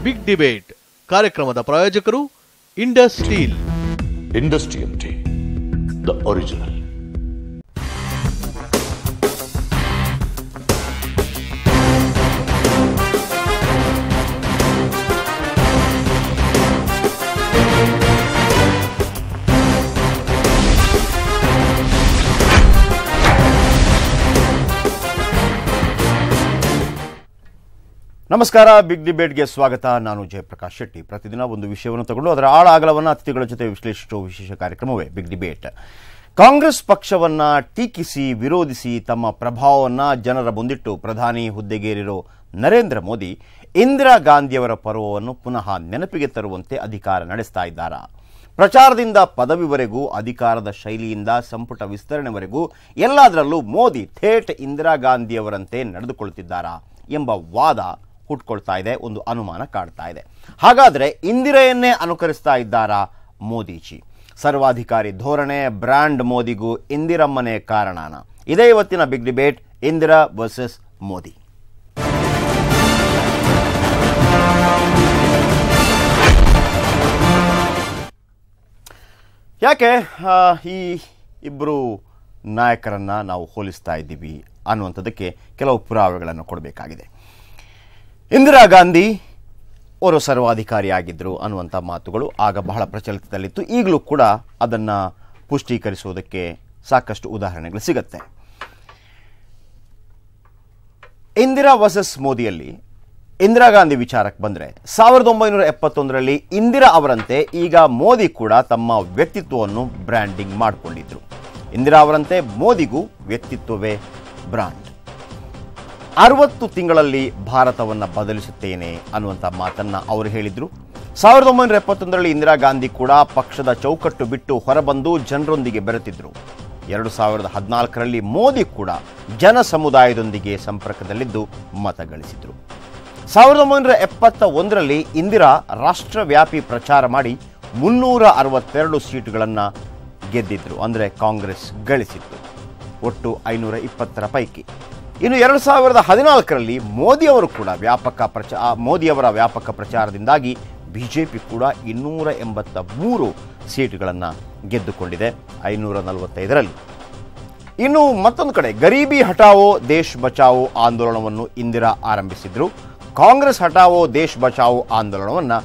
Big debate ಕಾರ್ಯಕ್ರಮದ ಪ್ರಾಯೋಜಕರು Indus steel. Industrial tea, the original. ನಮಸ್ಕಾರ. ಬಿಗ್ ಡಿಬೇಟ್ಗೆ ಸ್ವಾಗತ. ನಾನು ಜಯಪ್ರಕಾಶ್ ಶೆಟ್ಟಿ. ಪ್ರತಿದಿನ ಒಂದು ವಿಷಯವನ್ನು ತಗೊಂಡು ಅದರ ಆಳ ಅಗಲವನ್ನು ಅತಿಥಿಗಳ ಜೊತೆ ವಿಶ್ಲೇಷಿಸುವ ವಿಶೇಷ ಕಾರ್ಯಕ್ರಮವೇ ಬಿಗ್ ಡಿಬೇಟ್. ಕಾಂಗ್ರೆಸ್ ಪಕ್ಷವನ್ನ ಟೀಕಿಸಿ ವಿರೋಧಿಸಿ ತಮ್ಮ ಪ್ರಭಾವವನ್ನು ಜನರ ಮುಂದಿಟ್ಟು ಪ್ರಧಾನಿ ಹುದ್ದೆಗೇರಿರೋ ನರೇಂದ್ರ ಮೋದಿ ಇಂದಿರಾ ಗಾಂಧಿಯವರ ಪರ್ವವನ್ನು ಪುನಃ ನೆನಪಿಗೆ ತರುವಂತೆ ಅಧಿಕಾರ ನಡೆಸ್ತಾ ಇದ್ದಾರೆ. ಪ್ರಚಾರದಿಂದ ಪದವಿವರೆಗೂ, ಅಧಿಕಾರದ ಶೈಲಿಯಿಂದ ಸಂಪುಟ ವಿಸ್ತರಣೆವರೆಗೂ ಎಲ್ಲದರಲ್ಲೂ ಮೋದಿ ಥೇಟ್ ಇಂದಿರಾ ಗಾಂಧಿಯವರಂತೆ ನಡೆದುಕೊಳ್ಳುತ್ತಿದ್ದಾರಾ ಎಂಬ ವಾದ ಹುಟ್ಕೊಳ್ತಾ ಇದೆ. ಒಂದು ಅನುಮಾನ ಕಾಡ್ತಾ ಇದೆ. ಹಾಗಾದರೆ ಇಂದಿರೆಯನ್ನೇ ಅನುಕರಿಸ್ತಾ ಇದ್ದಾರಾ ಮೋದಿಜಿ? ಸರ್ವಾಧಿಕಾರಿ ಧೋರಣೆ, ಬ್ರ್ಯಾಂಡ್ ಮೋದಿಗೂ ಇಂದಿರಮ್ಮನೇ ಕಾರಣನ? ಇದೇ ಇವತ್ತಿನ big debate, Indira versus Modi. ಯಾಕೆ ಈ ಇಬ್ಬರು ನಾಯಕರನ್ನ ನಾವು ಹೋಲಿಸ್ತಾ ಇದ್ದೀವಿ ಅನ್ನುವಂಥದ್ದಕ್ಕೆ ಕೆಲವು ಪುರಾವೆಗಳನ್ನು ಕೊಡಬೇಕಾಗಿದೆ. ಇಂದಿರಾ ಗಾಂಧಿ ಅವರು ಸರ್ವಾಧಿಕಾರಿಯಾಗಿದ್ದರು ಅನ್ನುವಂಥ ಮಾತುಗಳು ಆಗ ಬಹಳ ಪ್ರಚಲಿತದಲ್ಲಿತ್ತು. ಈಗಲೂ ಕೂಡ ಅದನ್ನು ಪುಷ್ಟೀಕರಿಸುವುದಕ್ಕೆ ಸಾಕಷ್ಟು ಉದಾಹರಣೆಗಳು ಸಿಗುತ್ತೆ. ಇಂದಿರಾ ವರ್ಸಸ್ ಮೋದಿಯಲ್ಲಿ ಇಂದಿರಾ ಗಾಂಧಿ ವಿಚಾರಕ್ಕೆ ಬಂದರೆ 1971ರಲ್ಲಿ ಇಂದಿರಾ ಅವರಂತೆ ಈಗ ಮೋದಿ ಕೂಡ ತಮ್ಮ ವ್ಯಕ್ತಿತ್ವವನ್ನು ಬ್ರ್ಯಾಂಡಿಂಗ್ ಮಾಡಿಕೊಂಡಿದ್ರು. ಇಂದಿರಾ ಅವರಂತೆ ಮೋದಿಗೂ ವ್ಯಕ್ತಿತ್ವವೇ ಬ್ರಾಂಡ್. 60 ತಿಂಗಳಲ್ಲಿ ಭಾರತವನ್ನು ಬದಲಿಸುತ್ತೇನೆ ಅನ್ನುವಂಥ ಮಾತನ್ನು ಅವರು ಹೇಳಿದರು. 1971ರಲ್ಲಿ ಇಂದಿರಾ ಗಾಂಧಿ ಕೂಡ ಪಕ್ಷದ ಚೌಕಟ್ಟು ಬಿಟ್ಟು ಹೊರಬಂದು ಜನರೊಂದಿಗೆ ಬೆರೆತಿದ್ರು. 2014ರಲ್ಲಿ ಮೋದಿ ಕೂಡ ಜನ ಸಮುದಾಯದೊಂದಿಗೆ ಸಂಪರ್ಕದಲ್ಲಿದ್ದು ಮತ ಗಳಿಸಿದ್ರು. 1971ರಲ್ಲಿ ಇಂದಿರಾ ರಾಷ್ಟ್ರವ್ಯಾಪಿ ಪ್ರಚಾರ ಮಾಡಿ 362 ಸೀಟುಗಳನ್ನು ಗೆದ್ದಿದ್ರು. ಅಂದರೆ ಕಾಂಗ್ರೆಸ್ ಗಳಿಸಿತ್ತು ಒಟ್ಟು 520ರ ಪೈಕಿ. ಇನ್ನು 2014ರಲ್ಲಿ ಮೋದಿಯವರ ವ್ಯಾಪಕ ಪ್ರಚಾರದಿಂದಾಗಿ ಬಿಜೆಪಿ ಕೂಡ 283 ಸೀಟುಗಳನ್ನು ಗೆದ್ದುಕೊಂಡಿದೆ 545ರಲ್ಲಿ. ಇನ್ನು ಮತ್ತೊಂದು ಕಡೆ ಗರೀಬಿ ಹಟಾವೋ ದೇಶ್ ಬಚಾವೋ ಆಂದೋಲನವನ್ನು ಇಂದಿರಾ ಆರಂಭಿಸಿದ್ರು. ಕಾಂಗ್ರೆಸ್ ಹಟಾವೋ ದೇಶ್ ಬಚಾವೋ ಆಂದೋಲನವನ್ನು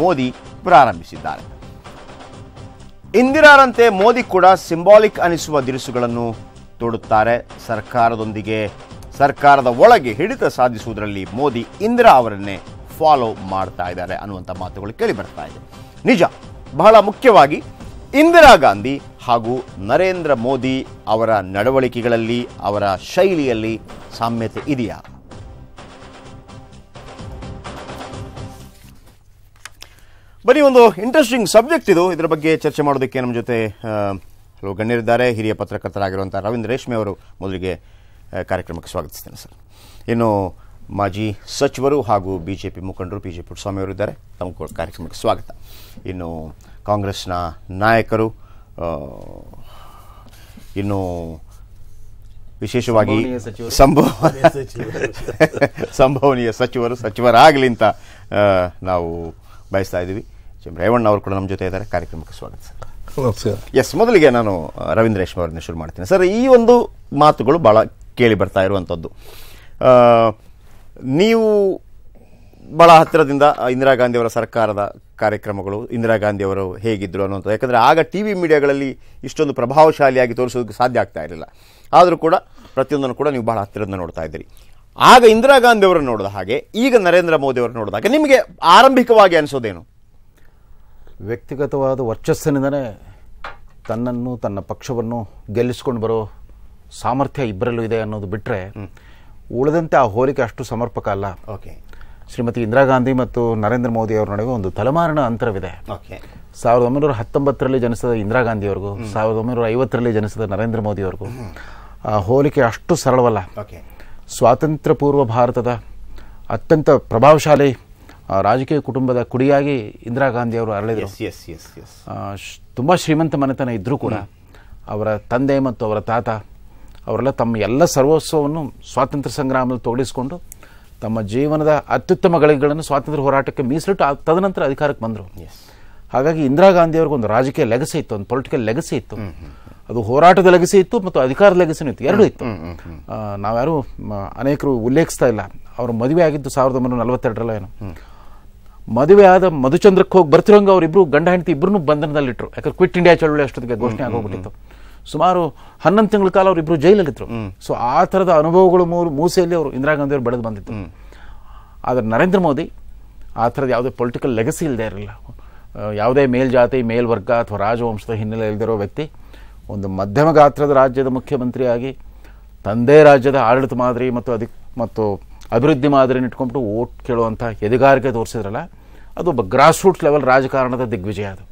ಮೋದಿ ಪ್ರಾರಂಭಿಸಿದ್ದಾರೆ. ಇಂದಿರಾರಂತೆ ಮೋದಿ ಕೂಡ ಸಿಂಬಾಲಿಕ್ ಅನಿಸುವ ದಿರಿಸುಗಳನ್ನು ತೋಡುತ್ತಾರೆ. ಸರ್ಕಾರದ ಒಳಗೆ ಹಿಡಿತ ಸಾಧಿಸುವುದರಲ್ಲಿ ಮೋದಿ ಇಂದಿರಾ ಅವರನ್ನೇ ಫಾಲೋ ಮಾಡ್ತಾ ಇದ್ದಾರೆ ಅನ್ನುವಂಥ ಮಾತುಗಳು ಕೇಳಿ ಬರ್ತಾ ಇದೆ. ನಿಜ, ಬಹಳ ಮುಖ್ಯವಾಗಿ ಇಂದಿರಾ ಗಾಂಧಿ ಹಾಗೂ ನರೇಂದ್ರ ಮೋದಿ ಅವರ ನಡವಳಿಕೆಗಳಲ್ಲಿ, ಅವರ ಶೈಲಿಯಲ್ಲಿ ಸಾಮ್ಯತೆ ಇದೆಯಾ? ಬರೀ ಒಂದು ಇಂಟ್ರೆಸ್ಟಿಂಗ್ ಸಬ್ಜೆಕ್ಟ್ ಇದು. ಇದರ ಬಗ್ಗೆ ಚರ್ಚೆ ಮಾಡೋದಕ್ಕೆ ನಮ್ಮ ಜೊತೆ ಹಲವು ಗಣ್ಯರಿದ್ದಾರೆ. ಹಿರಿಯ ಪತ್ರಕರ್ತರಾಗಿರುವಂಥ ರವೀಂದ್ರ ರೇಷ್ಮೆ ಅವರು ಮೊದಲಿಗೆ ಕಾರ್ಯಕ್ರಮಕ್ಕೆ ಸ್ವಾಗತಿಸ್ತೇನೆ ಸರ್. ಇನ್ನು ಮಾಜಿ ಸಚಿವರು ಹಾಗೂ ಬಿಜೆಪಿ ಮುಖಂಡರು ಪಿ ಜೆ ಪುಟ್ಟಸ್ವಾಮಿ ಅವರು ಇದ್ದಾರೆ. ತಮ್ಮ ಕಾರ್ಯಕ್ರಮಕ್ಕೆ ಸ್ವಾಗತ. ಇನ್ನು ಕಾಂಗ್ರೆಸ್ನ ನಾಯಕರು, ಇನ್ನು ವಿಶೇಷವಾಗಿ ಸಂಭವನೀಯ ಸಚಿವರಾಗಲಿ ಅಂತ ನಾವು ಬಯಸ್ತಾ ಇದ್ದೀವಿ. ರೇವಣ್ಣ ಅವರು ಕೂಡ ನಮ್ಮ ಜೊತೆ ಇದ್ದಾರೆ. ಕಾರ್ಯಕ್ರಮಕ್ಕೆ ಸ್ವಾಗತ ಸರ್. ಎಸ್, ಮೊದಲಿಗೆ ನಾನು ರವೀಂದ್ರ ರೇಷ್ಮೆ ಅವರನ್ನ ಶುರು ಮಾಡ್ತೀನಿ ಸರ್. ಈ ಒಂದು ಮಾತುಗಳು ಭಾಳ ಕೇಳಿ ಬರ್ತಾ ಇರುವಂಥದ್ದು. ನೀವು ಭಾಳ ಹತ್ತಿರದಿಂದ ಇಂದಿರಾ ಗಾಂಧಿಯವರ ಸರ್ಕಾರದ ಕಾರ್ಯಕ್ರಮಗಳು, ಇಂದಿರಾ ಗಾಂಧಿಯವರು ಹೇಗಿದ್ದರು ಅನ್ನುವಂಥದ್ದು, ಯಾಕಂದರೆ ಆಗ ಟಿ ವಿ ಮೀಡಿಯಾಗಳಲ್ಲಿ ಇಷ್ಟೊಂದು ಪ್ರಭಾವಶಾಲಿಯಾಗಿ ತೋರಿಸೋದಕ್ಕೆ ಸಾಧ್ಯ ಆಗ್ತಾ ಇರಲಿಲ್ಲ. ಆದರೂ ಕೂಡ ಪ್ರತಿಯೊಂದನ್ನು ಕೂಡ ನೀವು ಭಾಳ ಹತ್ತಿರದಿಂದ ನೋಡ್ತಾ ಇದ್ದೀರಿ. ಆಗ ಇಂದಿರಾ ಗಾಂಧಿಯವರನ್ನು ನೋಡಿದ ಹಾಗೆ ಈಗ ನರೇಂದ್ರ ಮೋದಿ ಅವರನ್ನು ನೋಡಿದಾಗ ನಿಮಗೆ ಆರಂಭಿಕವಾಗಿ ಅನಿಸೋದೇನು? ವ್ಯಕ್ತಿಗತವಾದ ವರ್ಚಸ್ಸಿನಿಂದಲೇ ತನ್ನನ್ನು, ತನ್ನ ಪಕ್ಷವನ್ನು ಗೆಲ್ಲಿಸ್ಕೊಂಡು ಬರೋ ಸಾಮರ್ಥ್ಯ ಇಬ್ಬರಲ್ಲೂ ಇದೆ ಅನ್ನೋದು ಬಿಟ್ಟರೆ ಉಳಿದಂತೆ ಆ ಹೋಲಿಕೆ ಅಷ್ಟು ಸಮರ್ಪಕ ಅಲ್ಲ. ಓಕೆ. ಶ್ರೀಮತಿ ಇಂದಿರಾ ಗಾಂಧಿ ಮತ್ತು ನರೇಂದ್ರ ಮೋದಿ ಅವರ ನಡುವೆ ಒಂದು ತಲೆಮಾರಿನ ಅಂತರವಿದೆ. 1919ರಲ್ಲಿ ಜನಿಸಿದ ಇಂದಿರಾ ಗಾಂಧಿಯವರೆಗೂ 1950ರಲ್ಲಿ ಜನಿಸಿದ ನರೇಂದ್ರ ಮೋದಿ ಅವರಿಗೂ ಆ ಹೋಲಿಕೆ ಅಷ್ಟು ಸರಳವಲ್ಲ. ಸ್ವಾತಂತ್ರ್ಯ ಪೂರ್ವ ಭಾರತದ ಅತ್ಯಂತ ಪ್ರಭಾವಶಾಲಿ ರಾಜಕೀಯ ಕುಟುಂಬದ ಕುಡಿಯಾಗಿ ಇಂದಿರಾ ಗಾಂಧಿ ಅವರು ಅರಳಿದರು. ತುಂಬ ಶ್ರೀಮಂತ ಮನೆತನ ಇದ್ದರೂ ಕೂಡ ಅವರ ತಂದೆ ಮತ್ತು ಅವರ ತಾತ ಅವರೆಲ್ಲ ತಮ್ಮ ಎಲ್ಲ ಸರ್ವಸ್ವವನ್ನು ಸ್ವಾತಂತ್ರ್ಯ ಸಂಗ್ರಾಮದಲ್ಲಿ ತೊಡಗಿಸಿಕೊಂಡು ತಮ್ಮ ಜೀವನದ ಅತ್ಯುತ್ತಮ ಗಳಿಗೆಗಳನ್ನು ಸ್ವಾತಂತ್ರ್ಯ ಹೋರಾಟಕ್ಕೆ ಮೀಸಲಿಟ್ಟು ತದನಂತರ ಅಧಿಕಾರಕ್ಕೆ ಬಂದರು. ಹಾಗಾಗಿ ಇಂದಿರಾ ಗಾಂಧಿ ಅವ್ರಿಗೆ ಒಂದು ರಾಜಕೀಯ ಲೆಗಸಿ ಇತ್ತು, ಒಂದು ಪೊಲಿಟಿಕಲ್ ಲೆಗಸಿ ಇತ್ತು. ಅದು ಹೋರಾಟದ ಲೆಗಸಿ ಇತ್ತು ಮತ್ತು ಅಧಿಕಾರದ ಲೆಗಸಿನೂ ಇತ್ತು, ಎರಡೂ ಇತ್ತು. ನಾವ್ಯಾರು ಅನೇಕರು ಉಲ್ಲೇಖಿಸ್ತಾ ಇಲ್ಲ. ಅವರು ಮದುವೆ ಆಗಿದ್ದು 1942 ಏನು. ಮದುವೆ ಆದ ಮಧುಚಂದ್ರಕ್ಕೆ ಹೋಗಿ ಬರ್ತಿರೋಂಗೆ ಅವರಿಬ್ರು ಗಂಡ ಹೆಂಡತಿ ಇಬ್ಬರನ್ನೂ ಬಂಧನದಲ್ಲಿಟ್ಟರು. ಯಾಕಂದ್ರೆ ಕ್ವಿಟ್ ಇಂಡಿಯಾ ಚಳವಳಿ ಅಷ್ಟೊತ್ತಿಗೆ ಘೋಷಣೆ ಆಗೋಗ್ಬಿಟ್ಟಿತ್ತು. ಸುಮಾರು 11 ತಿಂಗಳ ಕಾಲ ಅವರಿಬ್ರು ಜೈಲಲ್ಲಿದ್ರು. ಸೊ ಆ ಥರದ ಅನುಭವಗಳು ಮೂಸೆಯಲ್ಲಿ ಅವರು ಇಂದಿರಾ ಗಾಂಧಿ ಅವರು ಬೆಳೆದು ಬಂದಿತ್ತು. ಆದರೆ ನರೇಂದ್ರ ಮೋದಿ ಆ ಥರದ ಯಾವುದೇ ಪೊಲಿಟಿಕಲ್ ಲೆಗಸಿ ಇಲ್ಲದೆ ಇರಲಿಲ್ಲ. ಯಾವುದೇ ಮೇಲ್ಜಾತಿ ಮೇಲ್ವರ್ಗ ಅಥವಾ ರಾಜವಂಶದ ಹಿನ್ನೆಲೆ ಇಲ್ಲದಿರೋ ವ್ಯಕ್ತಿ ಒಂದು ಮಧ್ಯಮ ಗಾತ್ರದ ರಾಜ್ಯದ ಮುಖ್ಯಮಂತ್ರಿಯಾಗಿ ತಂದೆ ರಾಜ್ಯದ ಆಡಳಿತ ಮಾದರಿ ಮತ್ತು ಅಭಿವೃದ್ಧಿ ಮಾದರಿನ ಇಟ್ಕೊಂಡ್ಬಿಟ್ಟು ಓಟ್ ಕೇಳುವಂಥ ಎದೆಗಾರಿಕೆ ತೋರಿಸಿದ್ರಲ್ಲ, ಅದು ಒಬ್ಬ ಗ್ರಾಸ್ ರೂಟ್ಸ್ ಲೆವೆಲ್ ರಾಜಕಾರಣದ ದಿಗ್ವಿಜಯ. ಅದು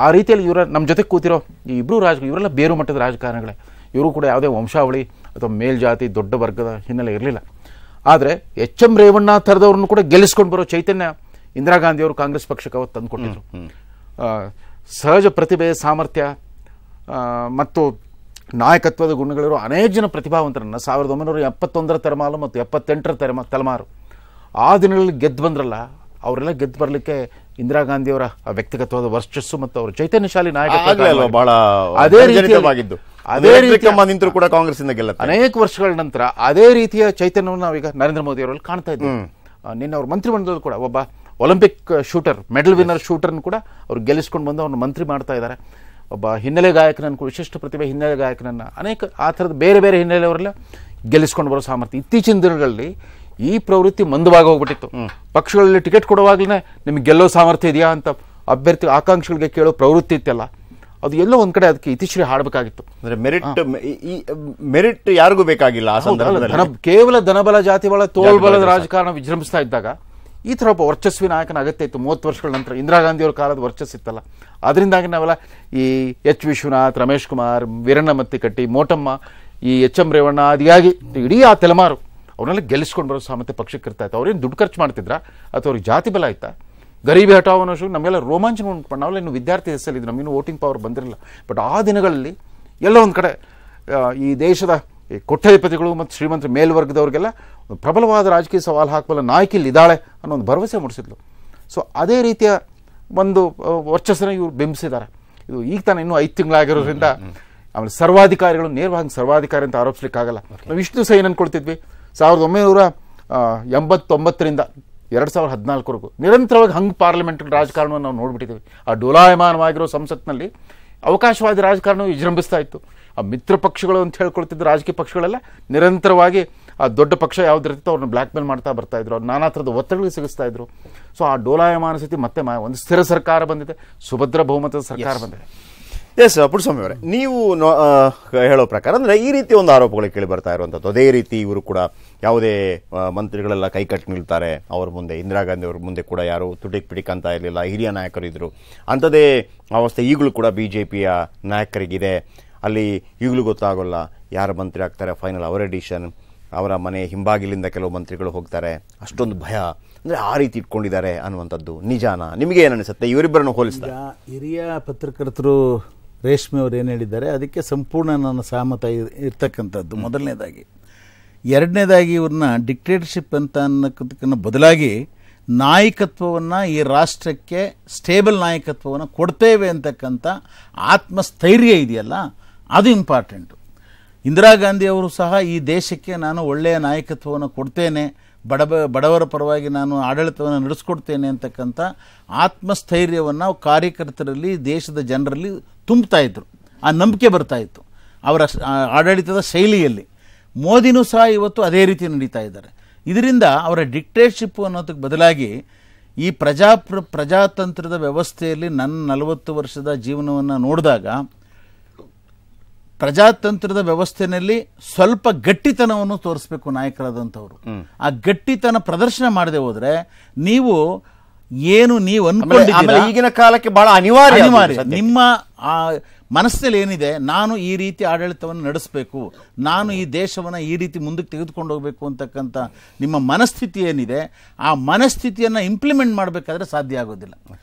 ಆ ರೀತಿಯಲ್ಲಿ ನಮ್ಮ ಜೊತೆ ಕೂತಿರೋ ಈ ಇಬ್ಬರು ಇವರೆಲ್ಲ ಬೇರು ಮಟ್ಟದ ರಾಜಕಾರಣಿಗಳೇ. ಇವರು ಕೂಡ ಯಾವುದೇ ವಂಶಾವಳಿ ಅಥವಾ ಮೇಲ್ಜಾತಿ ದೊಡ್ಡ ವರ್ಗದ ಹಿನ್ನೆಲೆ ಇರಲಿಲ್ಲ. ಆದರೆ ಎಚ್.ಎಂ. ರೇವಣ್ಣ ಥರದವ್ರನ್ನು ಕೂಡ ಗೆಲ್ಲಿಸ್ಕೊಂಡು ಬರೋ ಚೈತನ್ಯ ಇಂದಿರಾ ಗಾಂಧಿಯವರು ಕಾಂಗ್ರೆಸ್ ಪಕ್ಷಕ್ಕೆ ಅವತ್ತು ತಂದು ಕೊಟ್ಟಿದ್ರು. ಸಹಜ ಪ್ರತಿಭೆ, ಸಾಮರ್ಥ್ಯ ಮತ್ತು ನಾಯಕತ್ವದ ಗುಣಗಳಿರೋ ಅನೇಕ ಜನ ಪ್ರತಿಭಾವಂತರನ್ನು 1971 ತಲೆಮಾರು ಮತ್ತು 78 ತಲೆಮಾರು ಆ ದಿನಗಳಲ್ಲಿ ಗೆದ್ದು ಬಂದ್ರಲ್ಲ, ಅವರೆಲ್ಲ ಗೆದ್ದು ಬರಲಿಕ್ಕೆ ಇಂದಿರಾ ಗಾಂಧಿಯವರ ವ್ಯಕ್ತಿಗತವಾದ ವರ್ಚಸ್ಸು ಮತ್ತು ಅವರ ಚೈತನ್ಯಶಾಲಿ ನಾಯಕತ್ವ ಬಹಳ ಅದೇ ರೀತಿಯಾಗಿದ್ದು ಕೂಡ ಕಾಂಗ್ರೆಸ್ ಅನೇಕ ವರ್ಷಗಳ ನಂತರ ಅದೇ ರೀತಿಯ ಚೈತನ್ಯವನ್ನು ನಾವೀಗ ನರೇಂದ್ರ ಮೋದಿ ಅವರಲ್ಲಿ ಕಾಣ್ತಾ ಇದ್ದೀವಿ. ನಿನ್ನೆ ಅವ್ರ ಮಂತ್ರಿಮಂಡಲದಲ್ಲಿ ಕೂಡ ಒಬ್ಬ ಒಲಿಂಪಿಕ್ ಶೂಟರ್, ಮೆಡಲ್ ವಿನ್ನರ್ ಶೂಟರ್ನ ಕೂಡ ಅವ್ರು ಗೆಲ್ಲಿಸ್ಕೊಂಡು ಬಂದು ಅವ್ರನ್ನ ಮಂತ್ರಿ ಮಾಡ್ತಾ ಇದ್ದಾರೆ. ಒಬ್ಬ ಹಿನ್ನೆಲೆ ಗಾಯಕನನ್ನು, ವಿಶಿಷ್ಟ ಪ್ರತಿಭೆ ಹಿನ್ನೆಲೆ ಗಾಯಕನನ್ನು, ಅನೇಕ ಆ ಥರದ ಬೇರೆ ಬೇರೆ ಹಿನ್ನೆಲೆಯವರೆಲ್ಲ ಗೆಲ್ಲಿಸ್ಕೊಂಡು ಬರೋ ಸಾಮರ್ಥ್ಯ. ಇತ್ತೀಚಿನ ದಿನಗಳಲ್ಲಿ ಈ ಪ್ರವೃತ್ತಿ ಮಂದವಾಗಿ ಹೋಗ್ಬಿಟ್ಟಿತ್ತು. ಪಕ್ಷಗಳಲ್ಲಿ ಟಿಕೆಟ್ ಕೊಡುವಾಗಲೇ ನಿಮಗೆ ಗೆಲ್ಲೋ ಸಾಮರ್ಥ್ಯ ಇದೆಯಾ ಅಂತ ಅಭ್ಯರ್ಥಿ ಆಕಾಂಕ್ಷಿಗಳಿಗೆ ಕೇಳೋ ಪ್ರವೃತ್ತಿ ಇತ್ತಲ್ಲ, ಅದು ಎಲ್ಲೋ ಒಂದ್ ಕಡೆ ಅದಕ್ಕೆ ಇತಿಶ್ರೀ ಹಾಡಬೇಕಾಗಿತ್ತು. ಅಂದ್ರೆ ಮೆರಿಟ್ ಯಾರಿಗೂ ಬೇಕಾಗಿಲ್ಲ ಆ ಸಂದರ್ಭದಲ್ಲಿ. ಕೇವಲ ಧನಬಲ, ಜಾತಿಬಲ, ತೋಳ್ಬಲದ ರಾಜಕಾರಣ ವಿಜೃಂಭಿಸ್ತಾ ಇದ್ದಾಗ ಈ ಥರ ಒಬ್ಬ ವರ್ಚಸ್ವಿ ನಾಯಕನ ಅಗತ್ಯ ಇತ್ತು. 30 ವರ್ಷಗಳ ನಂತರ ಇಂದಿರಾ ಗಾಂಧಿಯವರ ಕಾಲದ ವರ್ಚಸ್ಸಿತ್ತಲ್ಲ, ಅದರಿಂದಾಗಿ ನಾವೆಲ್ಲ ಈ ಎಚ್. ವಿಶ್ವನಾಥ್, ರಮೇಶ್ ಕುಮಾರ್, ವೀರಣ್ಣ ಮತ್ತಿಕಟ್ಟಿ, ಮೋಟಮ್ಮ, ಈ ಎಚ್.ಎಂ. ರೇವಣ್ಣ, ಅದಿಯಾಗಿ ಇಡೀ ಆ ತಲೆಮಾರು ಅವ್ರನ್ನೆಲ್ಲ ಗೆಲ್ಲಿಸ್ಕೊಂಡು ಬರೋ ಸಾಮರ್ಥ್ಯ ಪಕ್ಷಕ್ಕೆ ಇರ್ತಾ ಇತ್ತು. ಅವ್ರೇನು ದುಡ್ಡು ಖರ್ಚು ಮಾಡ್ತಿದ್ರ ಅಥವಾ ಅವ್ರಿಗೆ ಜಾತಿ ಬಲ ಆಯ್ತಾ? ಗರೀಬಿ ಹಠಾವ್ ಅನ್ನೋ ನಮಗೆಲ್ಲ ರೋಮಾಂಚನ ಉಂಟು. ನಾವೆಲ್ಲ ಇನ್ನು ವಿದ್ಯಾರ್ಥಿ ಹೆಸರಿದ್ದು, ನಮಗಿನ್ನು ವೋಟಿಂಗ್ ಪವರ್ ಬಂದಿರಲಿಲ್ಲ. ಬಟ್ ಆ ದಿನಗಳಲ್ಲಿ ಎಲ್ಲೋ ಒಂದು ಕಡೆ ಈ ದೇಶದ ಕೋಟ್ಯಾಧಿಪತಿಗಳು ಮತ್ತು ಶ್ರೀಮಂತರ ಮೇಲ್ವರ್ಗದವ್ರಿಗೆಲ್ಲ ಪ್ರಬಲವಾದ ರಾಜಕೀಯ ಸವಾಲು ಹಾಕಬಲ್ಲ ನಾಯಕಿಯಲ್ಲಿ ಇದ್ದಾಳೆ ಅನ್ನೋ ಒಂದು ಭರವಸೆ ಮೂಡಿಸಿದ್ಲು. ಸೊ ಅದೇ ರೀತಿಯ ಒಂದು ವರ್ಚಸ್ಸನ್ನು ಇವರು ಬಿಂಬಿಸಿದ್ದಾರೆ. ಇದು ಈಗ ತಾನೇ ಇನ್ನೂ 5 ತಿಂಗಳಾಗಿರೋದ್ರಿಂದ ಆಮೇಲೆ ಸರ್ವಾಧಿಕಾರಿಗಳು ನೇರವಾಗಿ ಸರ್ವಾಧಿಕಾರಿ ಅಂತ ಆರೋಪಿಸ್ಲಿಕ್ಕಾಗಲ್ಲ. ನಾವು ಇಷ್ಟು ದಿವಸ ಏನು ಅನ್ಕೊಳ್ತಿದ್ವಿ, 1989ರಿಂದ 2014ವರೆಗೂ ನಿರಂತರವಾಗಿ ಪಾರ್ಲಿಮೆಂಟ್ ರಾಜಕಾರಣವನ್ನು ನಾವು ನೋಡ್ಬಿಟ್ಟಿದ್ದೀವಿ. ಆ ಡೋಲಾಯಮಾನವಾಗಿರೋ ಸಂಸತ್ನಲ್ಲಿ ಅವಕಾಶವಾದಿ ರಾಜಕಾರಣ ವಿಜೃಂಭಿಸ್ತಾ ಇತ್ತು. ಆ ಮಿತ್ರ ಪಕ್ಷಗಳು ಅಂತ ಹೇಳ್ಕೊಳ್ತಿದ್ದ ರಾಜಕೀಯ ಪಕ್ಷಗಳೆಲ್ಲ ನಿರಂತರವಾಗಿ ಆ ದೊಡ್ಡ ಪಕ್ಷ ಯಾವ್ದಿರ್ತಿತ್ತು ಅವ್ರನ್ನ ಬ್ಲ್ಯಾಕ್ ಮೇಲ್ ಮಾಡ್ತಾ ಬರ್ತಾ ಇದ್ರು, ಅವ್ರು ನಾನಾ ಥರದ ಒತ್ತಡಗಳಿಗೆ ಸಿಗಿಸ್ತಾ ಇದ್ರು. ಸೊ ಆ ಡೋಲಾಯಮಾನ ಸ್ಥಿತಿ ಮತ್ತೆ ಒಂದು ಸ್ಥಿರ ಸರ್ಕಾರ ಬಂದಿದೆ, ಸುಭದ್ರ ಬಹುಮತದ ಸರ್ಕಾರ ಬಂದಿದೆ. ಎಸ್ ಪುಟ್ಟಸ್ವಾಮಿ ಅವರೇ, ನೀವು ಹೇಳೋ ಪ್ರಕಾರ ಅಂದರೆ ಈ ರೀತಿ ಒಂದು ಆರೋಪಗಳು ಕೇಳಿ ಬರ್ತಾ ಇರುವಂಥದ್ದು. ಅದೇ ರೀತಿ ಇವರು ಕೂಡ ಯಾವುದೇ ಮಂತ್ರಿಗಳೆಲ್ಲ ಕೈಕಟ್ಟು ನಿಲ್ತಾರೆ ಅವ್ರ ಮುಂದೆ, ಇಂದಿರಾ ಗಾಂಧಿ ಅವ್ರ ಮುಂದೆ ಕೂಡ ಯಾರು ತುಟಿಕ್ ಪಿಟಿಕ್ ಅಂತ ಇರಲಿಲ್ಲ, ಹಿರಿಯ ನಾಯಕರು ಇದ್ದರು. ಅಂಥದ್ದೇ ಅವಸ್ಥೆ ಈಗಲೂ ಕೂಡ BJPಯ ನಾಯಕರಿಗಿದೆ. ಅಲ್ಲಿ ಈಗಲೂ ಗೊತ್ತಾಗೋಲ್ಲ ಯಾರು ಮಂತ್ರಿ ಆಗ್ತಾರೆ, ಫೈನಲ್ ಅವರೇ ಡಿಸಿಷನ್. ಅವರ ಮನೆ ಹಿಂಬಾಗಿಲಿಂದ ಕೆಲವು ಮಂತ್ರಿಗಳು ಹೋಗ್ತಾರೆ. ಅಷ್ಟೊಂದು ಭಯ ಅಂದರೆ ಆ ರೀತಿ ಇಟ್ಕೊಂಡಿದ್ದಾರೆ ಅನ್ನುವಂಥದ್ದು ನಿಜಾನ? ನಿಮಗೆ ಏನು ಅನಿಸುತ್ತೆ ಇವರಿಬ್ಬರನ್ನು ಹೋಲಿಸಿದ? ಹಿರಿಯ ಪತ್ರಕರ್ತರು ರೇಷ್ಮೆ ಅವರು ಏನು ಹೇಳಿದ್ದಾರೆ ಅದಕ್ಕೆ ಸಂಪೂರ್ಣ ನನ್ನ ಸಹಮತ ಇರ್ತಕ್ಕಂಥದ್ದು ಮೊದಲನೇದಾಗಿ. ಎರಡನೇದಾಗಿ ಇವ್ರನ್ನ ಡಿಕ್ಟೇಟರ್ಶಿಪ್ ಅಂತ ಅನ್ನೋದಕ್ಕಿಂತ ಬದಲಾಗಿ ನಾಯಕತ್ವವನ್ನು, ಈ ರಾಷ್ಟ್ರಕ್ಕೆ ಸ್ಟೇಬಲ್ ನಾಯಕತ್ವವನ್ನು ಕೊಡ್ತೇವೆ ಅಂತಕ್ಕಂಥ ಆತ್ಮಸ್ಥೈರ್ಯ ಇದೆಯಲ್ಲ, ಅದು ಇಂಪಾರ್ಟೆಂಟು. ಇಂದಿರಾ ಗಾಂಧಿ ಅವರು ಸಹ ಈ ದೇಶಕ್ಕೆ ನಾನು ಒಳ್ಳೆಯ ನಾಯಕತ್ವವನ್ನು ಕೊಡ್ತೇನೆ, ಬಡವರ ಪರವಾಗಿ ನಾನು ಆಡಳಿತವನ್ನು ನಡೆಸ್ಕೊಡ್ತೇನೆ ಅಂತಕ್ಕಂಥ ಆತ್ಮಸ್ಥೈರ್ಯವನ್ನು ಕಾರ್ಯಕರ್ತರಲ್ಲಿ, ದೇಶದ ಜನರಲ್ಲಿ ತುಂಬ್ತಾ ಇದ್ರು. ಆ ನಂಬಿಕೆ ಬರ್ತಾ ಇತ್ತು ಅವರ ಆಡಳಿತದ ಶೈಲಿಯಲ್ಲಿ. ಮೋದಿನೂ ಸಹ ಇವತ್ತು ಅದೇ ರೀತಿ ನಡೀತಾ ಇದ್ದಾರೆ. ಇದರಿಂದ ಅವರ ಡಿಕ್ಟೇಟರ್ಶಿಪ್ ಅನ್ನೋದಕ್ಕೆ ಬದಲಾಗಿ ಈ ಪ್ರಜಾತಂತ್ರದ ವ್ಯವಸ್ಥೆಯಲ್ಲಿ ನನ್ನ 40 ವರ್ಷದ ಜೀವನವನ್ನು ನೋಡಿದಾಗ ಪ್ರಜಾತಂತ್ರದ ವ್ಯವಸ್ಥೆಯಲ್ಲಿ ಸ್ವಲ್ಪ ಗಟ್ಟಿತನವನ್ನು ತೋರಿಸಬೇಕು ನಾಯಕರಾದಂಥವ್ರು. ಆ ಗಟ್ಟಿತನ ಪ್ರದರ್ಶನ ಮಾಡದೆ ಹೋದ್ರೆ ನೀವು ಅನ್ಕೊಂಡಿದ್ದೀರಾ ಈಗಿನ ಕಾಲಕ್ಕೆ ಬಹಳ ಅನಿವಾರ್ಯ. ನಿಮ್ಮ ಮನಸ್ಸಲ್ಲಿ ಏನಿದೆ, ನಾನು ಈ ರೀತಿ ಆಡಳಿತವನ್ನು ನಡೆಸಬೇಕು, ನಾನು ಈ ದೇಶವನ್ನು ಈ ರೀತಿ ಮುಂದಕ್ಕೆ ತೆಗೆದುಕೊಂಡು ಹೋಗಬೇಕು ಅಂತಕ್ಕಂಥ ನಿಮ್ಮ ಮನಸ್ಥಿತಿ ಏನಿದೆ, ಆ ಮನಸ್ಥಿತಿಯನ್ನು ಇಂಪ್ಲಿಮೆಂಟ್ ಮಾಡಬೇಕಾದ್ರೆ ಸಾಧ್ಯ ಆಗೋದಿಲ್ಲ.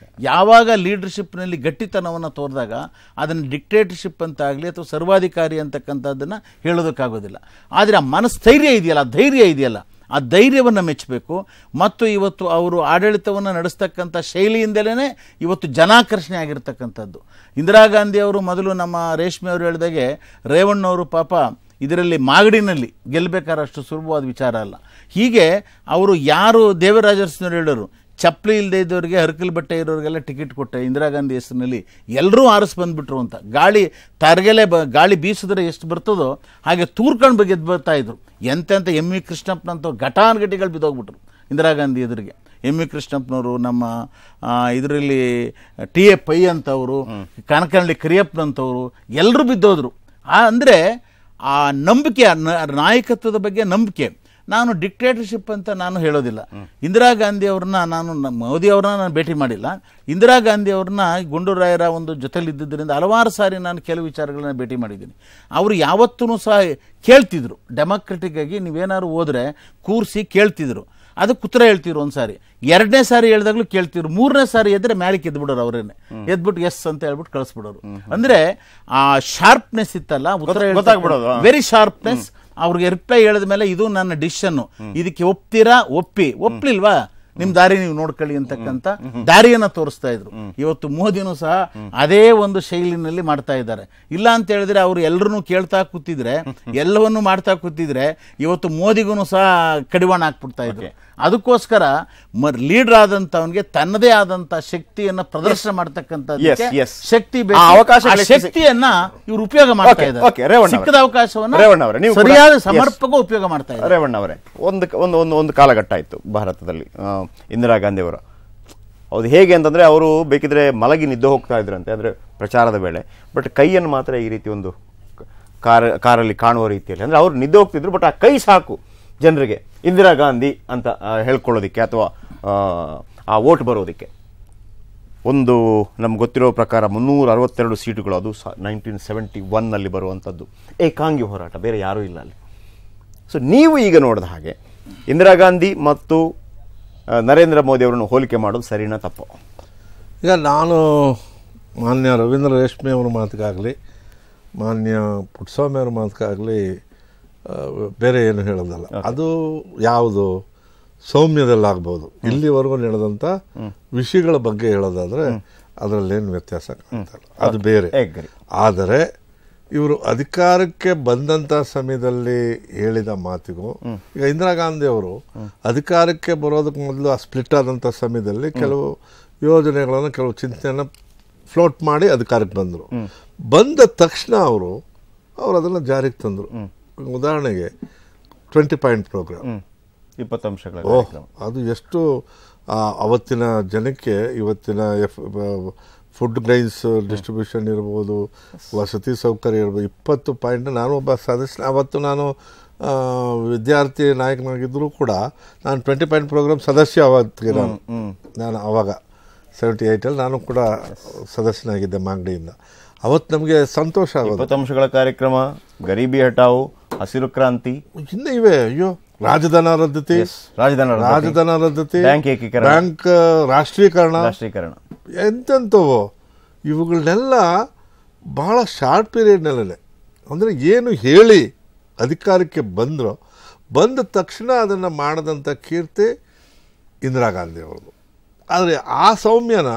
ಯಾವಾಗ ಲೀಡರ್ಶಿಪ್ನಲ್ಲಿ ಗಟ್ಟಿತನವನ್ನು ತೋರಿದಾಗ ಅದನ್ನು ಡಿಕ್ಟೇಟರ್ಶಿಪ್ ಅಂತ ಆಗಲಿ ಅಥವಾ ಸರ್ವಾಧಿಕಾರಿ ಅಂತಕ್ಕಂಥದ್ದನ್ನು ಹೇಳೋದಕ್ಕಾಗೋದಿಲ್ಲ. ಆದರೆ ಆ ಮನಸ್ಥೈರ್ಯ ಇದೆಯಲ್ಲ, ಧೈರ್ಯ ಇದೆಯಲ್ಲ, ಆ ಧೈರ್ಯವನ್ನು ಮೆಚ್ಚಬೇಕು. ಮತ್ತು ಇವತ್ತು ಅವರು ಆಡಳಿತವನ್ನು ನಡೆಸ್ತಕ್ಕಂಥ ಶೈಲಿಯಿಂದಲೇ ಇವತ್ತು ಜನಾಕರ್ಷಣೆ ಆಗಿರ್ತಕ್ಕಂಥದ್ದು. ಇಂದಿರಾ ಗಾಂಧಿ ಅವರು ಮೊದಲು ನಮ್ಮ ರೇಷ್ಮೆ ಅವರು ಹೇಳಿದಾಗೆ ರೇವಣ್ಣವರು ಪಾಪ ಇದರಲ್ಲಿ ಮಾಗಡಿನಲ್ಲಿ ಗೆಲ್ಲಬೇಕಾದ್ರೆ ಅಷ್ಟು ಸುಲಭವಾದ ವಿಚಾರ ಅಲ್ಲ. ಹೀಗೆ ಅವರು ಯಾರು ದೇವರಾಜರಸ್ನವರು ಹೇಳೋರು, ಚಪ್ಪಲಿ ಇಲ್ಲದೆ ಇದ್ದವರಿಗೆ ಹರಕಲ್ ಬಟ್ಟೆ ಇರೋರಿಗೆಲ್ಲ ಟಿಕೆಟ್ ಕೊಟ್ಟೆ ಇಂದಿರಾ ಗಾಂಧಿ ಹೆಸರಿನಲ್ಲಿ, ಎಲ್ಲರೂ ಆರಿಸಿ ಬಂದುಬಿಟ್ರು ಅಂತ. ಗಾಳಿ ಬೀಸಿದ್ರೆ ಎಷ್ಟು ಬರ್ತದೋ ಹಾಗೆ ತೂರ್ಕೊಂಡು ಗೆದ್ದು ಬರ್ತಾ ಇದ್ರು. ಎಂತೆಂಥ ಎಂ ವಿ ಕೃಷ್ಣಪ್ಪನಂತವ್ರು ಘಟಾನುಘಟಿಗಳು ಬಿದ್ದೋಗ್ಬಿಟ್ರು ಇಂದಿರಾ ಗಾಂಧಿ ಎದುರಿಗೆ. ಎಂ ವಿ ಕೃಷ್ಣಪ್ಪನವರು, ನಮ್ಮ ಇದರಲ್ಲಿ ಟಿ ಎ ಪೈ ಅಂತವರು, ಕನಕನಹಳ್ಳಿ ಕರಿಯಪ್ಪನಂತವರು ಎಲ್ಲರೂ ಬಿದ್ದೋದ್ರು. ಅಂದರೆ ಆ ನಂಬಿಕೆ, ನಾಯಕತ್ವದ ಬಗ್ಗೆ ನಂಬಿಕೆ. ನಾನು ಡಿಕ್ಟೇಟರ್ಶಿಪ್ ಅಂತ ನಾನು ಹೇಳೋದಿಲ್ಲ. ಇಂದಿರಾ ಗಾಂಧಿ ಅವ್ರನ್ನ ಮೋದಿ ಅವ್ರನ್ನ ನಾನು ಭೇಟಿ ಮಾಡಿಲ್ಲ. ಇಂದಿರಾ ಗಾಂಧಿ ಅವ್ರನ್ನ ಗುಂಡೂರಾಯರ ಒಂದು ಜೊತೆಲಿದ್ದರಿಂದ ಹಲವಾರು ಸಾರಿ ನಾನು ಕೆಲವು ವಿಚಾರಗಳನ್ನ ಭೇಟಿ ಮಾಡಿದ್ದೀನಿ. ಅವರು ಯಾವತ್ತೂ ಸಹ ಕೇಳ್ತಿದ್ರು, ಡೆಮಾಕ್ರೆಟಿಕ್ ಆಗಿ ನೀವೇನಾದ್ರು ಹೋದ್ರೆ ಕೂರಿಸಿ ಕೇಳ್ತಿದ್ರು. ಅದಕ್ಕೆ ಉತ್ತರ ಹೇಳ್ತಿದ್ರು. ಒಂದು ಸಾರಿ, ಎರಡನೇ ಸಾರಿ ಹೇಳಿದಾಗ್ಲೂ ಕೇಳ್ತಿದ್ರು, ಮೂರನೇ ಸಾರಿ ಎದ್ರೆ ಮ್ಯಾಲಿಕ್ ಎದ್ಬಿಡೋರು, ಅವರೇನೆ ಎದ್ಬಿಟ್ಟು ಎಸ್ ಅಂತ ಹೇಳ್ಬಿಟ್ಟು ಕಳಿಸ್ಬಿಡೋರು. ಅಂದ್ರೆ ಆ ಶಾರ್ಪ್ನೆಸ್ ಇತ್ತಲ್ಲ, ಉತ್ತರ ಗೊತ್ತಾಗ್ಬಿಡೋದು, ವೆರಿ ಶಾರ್ಪ್ನೆಸ್. ಅವ್ರಿಗೆ ರಿಪ್ಲೈ ಹೇಳಿದ ಮೇಲೆ ಇದು ನನ್ನ ಡಿಸಿಷನ್ನು, ಇದಕ್ಕೆ ಒಪ್ತೀರಾ, ಒಪ್ಲಿಲ್ವಾ ನಿಮ್ ದಾರಿ ನೀವು ನೋಡ್ಕೊಳ್ಳಿ ಅಂತಕ್ಕಂಥ ದಾರಿಯನ್ನ ತೋರಿಸ್ತಾ ಇದ್ರು. ಇವತ್ತು ಮೋದಿನೂ ಸಹ ಅದೇ ಒಂದು ಶೈಲಿನಲ್ಲಿ ಮಾಡ್ತಾ ಇದ್ದಾರೆ. ಇಲ್ಲ ಅಂತ ಹೇಳಿದ್ರೆ ಅವರು ಎಲ್ಲರನ್ನೂ ಕೇಳ್ತಾ ಕೂತಿದ್ರೆ, ಎಲ್ಲವನ್ನೂ ಮಾಡ್ತಾ ಕೂತಿದ್ರೆ ಇವತ್ತು ಮೋದಿಗೂ ಸಹ ಕಡಿವಾಣ ಹಾಕ್ಬಿಡ್ತಾ ಇದ್ರು. ಅದಕ್ಕೋಸ್ಕರ ಲೀಡರ್ ಆದಂತವನಿಗೆ ತನ್ನದೇ ಆದಂತ ಶಕ್ತಿಯನ್ನ ಪ್ರದರ್ಶನ ಮಾಡ್ತಕ್ಕಂಥ ಶಕ್ತಿ ಬೇಕು. ಶಕ್ತಿಯನ್ನ ಇವರು ಉಪಯೋಗ ಮಾಡ್ತಾ ಇದ್ದಾರೆ. ಸಿಕ್ಕದ ಅವಕಾಶವನ್ನು ಸರಿಯಾದ ಸಮರ್ಪಕ ಉಪಯೋಗ ಮಾಡ್ತಾ ಇದ್ದಾರೆ. ರೇವಣ್ಣ ಅವರೇ, ಒಂದು ಕಾಲಘಟ್ಟ ಇತ್ತು ಭಾರತದಲ್ಲಿ ಇಂದಿರಾ ಗಾಂಧಿ ಅವರ. ಅದು ಹೇಗೆ ಅಂತಂದ್ರೆ, ಅವರು ಬೇಕಿದ್ರೆ ಮಲಗಿ ನಿದ್ದೆ ಹೋಗ್ತಾ ಇದ್ರಂತೆ ಅಂದ್ರೆ ಪ್ರಚಾರದ ವೇಳೆ, ಬಟ್ ಕೈಯನ್ನು ಮಾತ್ರ ಈ ರೀತಿ ಒಂದು ಕಾರಲ್ಲಿ ಕಾಣುವ ರೀತಿಯಲ್ಲಿ, ಅಂದ್ರೆ ಅವ್ರು ನಿದ್ದೆ ಹೋಗ್ತಿದ್ರು, ಬಟ್ ಆ ಕೈ ಸಾಕು ಜನರಿಗೆ ಇಂದಿರಾ ಗಾಂಧಿ ಅಂತ ಹೇಳ್ಕೊಳ್ಳೋದಿಕ್ಕೆ ಅಥವಾ ಆ ವೋಟ್ ಬರೋದಕ್ಕೆ. ಒಂದು ನಮ್ಗೆ ಗೊತ್ತಿರೋ ಪ್ರಕಾರ 362 ಸೀಟುಗಳು, ಅದು 1971ನಲ್ಲಿ ಬರುವಂಥದ್ದು ಏಕಾಂಗಿ ಹೋರಾಟ, ಬೇರೆ ಯಾರೂ ಇಲ್ಲ ಅಲ್ಲಿ. ಸೊ ನೀವು ಈಗ ನೋಡಿದ ಹಾಗೆ ಇಂದಿರಾ ಗಾಂಧಿ ಮತ್ತು ನರೇಂದ್ರ ಮೋದಿ ಅವರನ್ನು ಹೋಲಿಕೆ ಮಾಡೋದು ಸರಿನಾ ತಪ್ಪು? ಈಗ ನಾನು ಮಾನ್ಯ ರವೀಂದ್ರ ರೇಷ್ಮೆ ಅವರ ಮಾತಿಗಾಗಲಿ, ಮಾನ್ಯ ಪುಟ್ಟಸ್ವಾಮಿ ಅವರ ಮಾತಿಗಾಗಲಿ ಬೇರೆ ಏನು ಹೇಳೋದಲ್ಲ. ಅದು ಯಾವುದು ಸೌಮ್ಯದಲ್ಲಾಗ್ಬೋದು. ಇಲ್ಲಿವರೆಗೂ ನಡೆದಂಥ ವಿಷಯಗಳ ಬಗ್ಗೆ ಹೇಳೋದಾದ್ರೆ ಅದರಲ್ಲೇನು ವ್ಯತ್ಯಾಸ ಕಾಣ್ತಲ್ಲ, ಅದು ಬೇರೆ. ಆದರೆ ಇವರು ಅಧಿಕಾರಕ್ಕೆ ಬಂದಂಥ ಸಮಯದಲ್ಲಿ ಹೇಳಿದ ಮಾತಿಗೂ, ಈಗ ಇಂದಿರಾ ಗಾಂಧಿ ಅವರು ಅಧಿಕಾರಕ್ಕೆ ಬರೋದಕ್ಕೆ ಮೊದಲು ಆ ಸ್ಪ್ಲಿಟ್ ಆದಂಥ ಸಮಯದಲ್ಲಿ ಕೆಲವು ಯೋಜನೆಗಳನ್ನು, ಕೆಲವು ಚಿಂತನೆಯನ್ನು ಫ್ಲೋಟ್ ಮಾಡಿ ಅಧಿಕಾರಕ್ಕೆ ಬಂದರು. ಬಂದ ತಕ್ಷಣ ಅವರು ಅದನ್ನು ಜಾರಿಗೆ ತಂದರು. ಉದಾಹರಣೆಗೆ 20 ಪಾಯಿಂಟ್ ಪ್ರೋಗ್ರಾಮ್, 20 ಅಂಶಗಳ, ಅದು ಎಷ್ಟು ಅವತ್ತಿನ ಜನಕ್ಕೆ ಇವತ್ತಿನ ಫುಡ್ ಗ್ರೈನ್ಸ್ ಡಿಸ್ಟ್ರಿಬ್ಯೂಷನ್ ಇರ್ಬೋದು, ವಸತಿ ಸೌಕರ್ಯ ಇರ್ಬೋದು, 20 ಪಾಯಿಂಟ್. ನಾನು ಒಬ್ಬ ಸದಸ್ಯ, ಅವತ್ತು ನಾನು ವಿದ್ಯಾರ್ಥಿ ನಾಯಕನಾಗಿದ್ದರೂ ಕೂಡ ನಾನು 20 ಪಾಯಿಂಟ್ ಪ್ರೋಗ್ರಾಮ್ ಸದಸ್ಯ. ಅವತ್ತಿಗೆ ನಾನು ಆವಾಗ 78 ನಾನು ಕೂಡ ಸದಸ್ಯನಾಗಿದ್ದೆ ಮಾಗಡಿಯಿಂದ. ಅವತ್ತು ನಮಗೆ ಸಂತೋಷ ಆಗೋದು. 20 ಅಂಶಗಳ ಕಾರ್ಯಕ್ರಮ, ಗರೀಬಿ ಹಟಾವು, ಹಸಿರು ಕ್ರಾಂತಿ, ಇನ್ನು ಇವೆ. ಅಯ್ಯೋ, ರಾಜಧಾನ ರದ್ದತಿ, ಬ್ಯಾಂಕ್ ಏಕೀಕರಣ, ಬ್ಯಾಂಕ್ ರಾಷ್ಟ್ರೀಕರಣ, ಎಂತೆಂಥವು ಇವುಗಳನ್ನೆಲ್ಲ ಬಹಳ ಶಾರ್ಟ್ ಪೀರಿಯಡ್ನಲ್ಲೇ, ಅಂದರೆ ಏನು ಹೇಳಿ ಅಧಿಕಾರಕ್ಕೆ ಬಂದ ತಕ್ಷಣ ಅದನ್ನು ಮಾಡದಂಥ ಕೀರ್ತಿ ಇಂದಿರಾ ಗಾಂಧಿ ಅವ್ರದ್ದು. ಆದರೆ ಆ ಸೌಮ್ಯನ,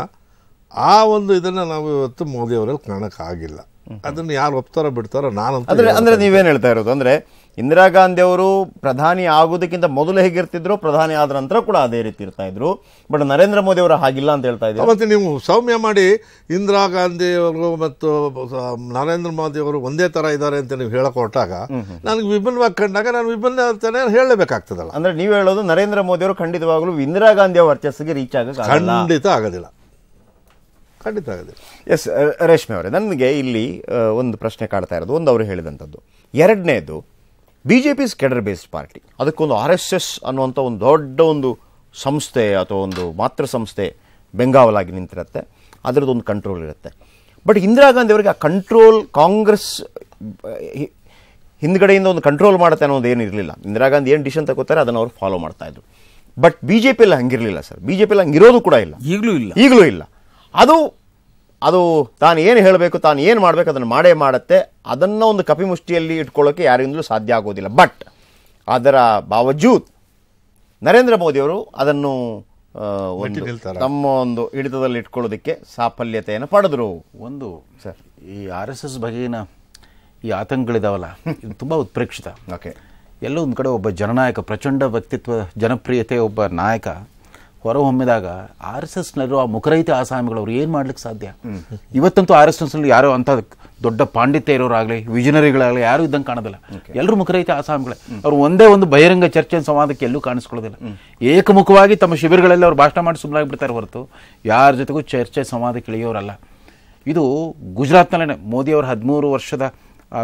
ಆ ಒಂದು ಇದನ್ನು ನಾವು ಇವತ್ತು ಮೋದಿ ಅವರಲ್ಲಿ ಕಾಣಕ್ಕಾಗಿಲ್ಲ. ಅದನ್ನು ಯಾರು ಒಪ್ತಾರೋ ಬಿಡ್ತಾರೋ ನಾನಂತ. ಅಂದ್ರೆ ನೀವೇನು ಹೇಳ್ತಾ ಇರೋದು ಅಂದ್ರೆ, ಇಂದಿರಾ ಗಾಂಧಿ ಅವರು ಪ್ರಧಾನಿ ಆಗೋದಕ್ಕಿಂತ ಮೊದಲು ಹೇಗಿರ್ತಿದ್ರು, ಪ್ರಧಾನಿ ಆದ ನಂತರ ಕೂಡ ಅದೇ ರೀತಿ ಇರ್ತಾ ಇದ್ರು. ಬಟ್ ನರೇಂದ್ರ ಮೋದಿ ಅವರು ಹಾಗಿಲ್ಲ ಅಂತ ಹೇಳ್ತಾ ಇದ್ದಾರೆ. ಮತ್ತೆ ನೀವು ಸೌಮ್ಯ ಮಾಡಿ ಇಂದಿರಾ ಗಾಂಧಿ ಅವರು ಮತ್ತು ನರೇಂದ್ರ ಮೋದಿ ಅವರು ಒಂದೇ ತರ ಇದ್ದಾರೆ ಅಂತ ನೀವು ಹೇಳಕ್ ಹೊರಟಾಗ, ನನಗೆ ವಿಭಿನ್ನವಾಗಿ ಕಂಡಾಗ ನಾನು ವಿಭಿನ್ನ ಅಂತಾನೆ ಹೇಳಲೇಬೇಕಾಗ್ತದಲ್ಲ. ಅಂದ್ರೆ ನೀವು ಹೇಳೋದು ನರೇಂದ್ರ ಮೋದಿ ಅವರು ಖಂಡಿತವಾಗ್ಲೂ ಇಂದಿರಾ ಗಾಂಧಿ ಅವರ ವರ್ಚಸ್ಸಿಗೆ ರೀಚ್ ಖಂಡಿತ ಆಗೋದಿಲ್ಲ. ಎಸ್, ರೇಷ್ಮೆ ಅವರೇ, ನನಗೆ ಇಲ್ಲಿ ಒಂದು ಪ್ರಶ್ನೆ ಕಾಡ್ತಾ ಇರೋದು. ಒಂದು, ಅವರು ಹೇಳಿದಂಥದ್ದು. ಎರಡನೇದು, BJP is cadre based party. ಅದಕ್ಕೊಂದು RSS ಅನ್ನುವಂಥ ಒಂದು ದೊಡ್ಡ ಒಂದು ಸಂಸ್ಥೆ ಅಥವಾ ಒಂದು ಮಾತೃ ಸಂಸ್ಥೆ ಬೆಂಗಾವಲಾಗಿ ನಿಂತಿರುತ್ತೆ. ಅದರದ್ದೊಂದು ಕಂಟ್ರೋಲ್ ಇರುತ್ತೆ. ಬಟ್ ಇಂದಿರಾ ಗಾಂಧಿ ಅವರಿಗೆ ಆ ಕಂಟ್ರೋಲ್, ಕಾಂಗ್ರೆಸ್ ಹಿಂದ್ಗಡೆಯಿಂದ ಒಂದು ಕಂಟ್ರೋಲ್ ಮಾಡುತ್ತೆ ಅನ್ನೋದು ಏನಿರಲಿಲ್ಲ. ಇಂದಿರಾ ಗಾಂಧಿ ಏನು ಡಿಸಿಷನ್ ತಗೋತಾರೆ ಅದನ್ನು ಅವರು ಫಾಲೋ ಮಾಡ್ತಾ ಇದ್ರು. ಬಟ್ BJP ಎಲ್ಲ ಹಂಗಿರಲಿಲ್ಲ ಸರ್. BJP ಎಲ್ಲ ಹಂಗಿರೋದು ಕೂಡ ಇಲ್ಲ, ಈಗಲೂ ಇಲ್ಲ. ಅದು ತಾನು ಏನು ಹೇಳಬೇಕು, ತಾನು ಏನು ಮಾಡಬೇಕು ಅದನ್ನು ಮಾಡೇ ಮಾಡುತ್ತೆ. ಅದನ್ನು ಒಂದು ಕಪಿಮುಷ್ಟಿಯಲ್ಲಿ ಇಟ್ಕೊಳ್ಳೋಕೆ ಯಾರಿಂದಲೂ ಸಾಧ್ಯ ಆಗೋದಿಲ್ಲ. ಬಟ್ ಅದರ ಬಾವಜೂದ್ ನರೇಂದ್ರ ಮೋದಿಯವರು ಅದನ್ನು ತಮ್ಮ ಒಂದು ಹಿಡಿತದಲ್ಲಿ ಇಟ್ಕೊಳ್ಳೋದಕ್ಕೆ ಸಾಫಲ್ಯತೆಯನ್ನು ಪಡೆದರು. ಒಂದು ಸರ್, ಈ RSS ಬಗೆಗಿನ ಈ ಆತಂಕಗಳಿದಾವಲ್ಲ, ಇದು ತುಂಬ ಉತ್ಪ್ರೇಕ್ಷಿತ. ಓಕೆ, ಎಲ್ಲೋ ಒಂದು ಕಡೆ ಒಬ್ಬ ಜನನಾಯಕ, ಪ್ರಚಂಡ ವ್ಯಕ್ತಿತ್ವ, ಜನಪ್ರಿಯತೆ ಒಬ್ಬ ನಾಯಕ ಹೊರಹೊಮ್ಮಿದಾಗ RSSನಲ್ಲಿರುವ ಮುಖರಹಿತ ಆಸಾಮಿಗಳು ಅವ್ರು ಏನು ಮಾಡ್ಲಿಕ್ಕೆ ಸಾಧ್ಯ? ಇವತ್ತಂತೂ RSSನಲ್ಲಿ ಯಾರೋ ಅಂತ ದೊಡ್ಡ ಪಾಂಡಿತ್ಯ ಇರೋರಾಗಲಿ, ವಿಜನರಿಗಳಾಗಲಿ ಯಾರು ಇದ್ದಂಗೆ ಕಾಣೋದಿಲ್ಲ. ಎಲ್ಲರೂ ಮುಖರಹಿತ ಆಸಾಮಿಗಳೇ. ಅವ್ರು ಒಂದೇ ಒಂದು ಬಹಿರಂಗ ಚರ್ಚೆ ಸಂವಾದಕ್ಕೆ ಎಲ್ಲೂ ಕಾಣಿಸ್ಕೊಳ್ಳೋದಿಲ್ಲ. ಏಕಮುಖವಾಗಿ ತಮ್ಮ ಶಿಬಿರಗಳಲ್ಲಿ ಅವ್ರು ಭಾಷಣ ಮಾಡಿ ಸುಮ್ಮನಾಗಿಬಿಡ್ತಾರೆ ಹೊರತು ಯಾರ ಜೊತೆಗೂ ಚರ್ಚೆ ಸಂವಾದಕ್ಕೆ ಇಳಿಯೋರಲ್ಲ. ಇದು ಗುಜರಾತ್ನಲ್ಲೇ ಮೋದಿಯವರ 13 ವರ್ಷದ